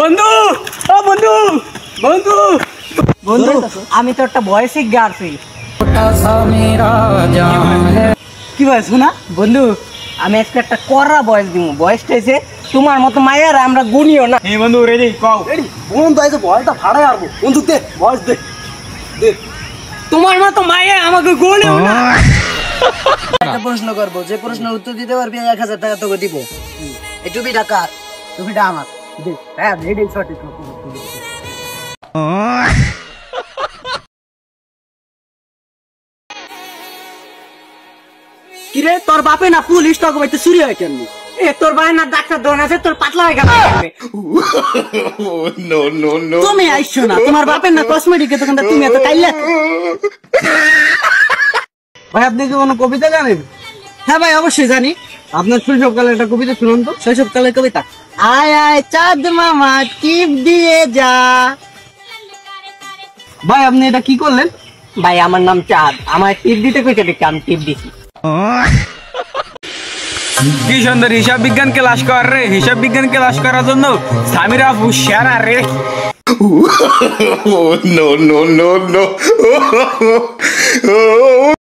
বন্ধু ও বন্ধু বন্ধু বন্ধু আমি তো একটা ভয়েস গাছি কি ভাই শোনা বন্ধু আমি আজকে একটা কড়া ভয়েস দিব ভয়েসটা এসে তোমার মতো মায়ের আমরা গুনিও না। এই বন্ধু রেডি কও রেডি বন্ধু আইছে ভয়েসটা ফাড়াই আরবো বন্ধু দে ভয়েস দে দে তোমার মতো মায়ের আমাকে গুনিও না। একটা প্রশ্ন করব যে প্রশ্নের উত্তর দিতে পারবি 1000 টাকা তোকে দিব। এই টুপিটা কার? টুপিটা আমার। দে হ্যাঁ রেডি সঠিক। কিরে তোর বাপে না পুলিশ তোকে বাইতে চুরি হয় কেন? এ তোর ভাই না ডাক্তার দোকান আছে তোর পাতলা হয়ে গেল তুমি আইসো না তোমার বাপের না কসমেটিকের দোকানটা তুমি এত কাইলা। ভাই আপনি কি কোনো কবিতা জানেন? হ্যাঁ ভাই অবশ্যই জানি। আপনার শৈশবকালের একটা কবিতা শুনুন তো। শৈশবকালের কবিতা আয় আয় চাঁদ মামা টিপ দিয়ে যা। ভাই আপনি এটা কি করলেন? ভাই আমার নাম চাঁদ আমার টিপ দিতে কইতে দেখি আমি টিপ দিছি। কি সুন্দর হিসাব বিজ্ঞান ক্লাস কর রে। হিসাব বিজ্ঞান ক্লাস করার জন্য সামিরা হুশিয়ারা রে। no.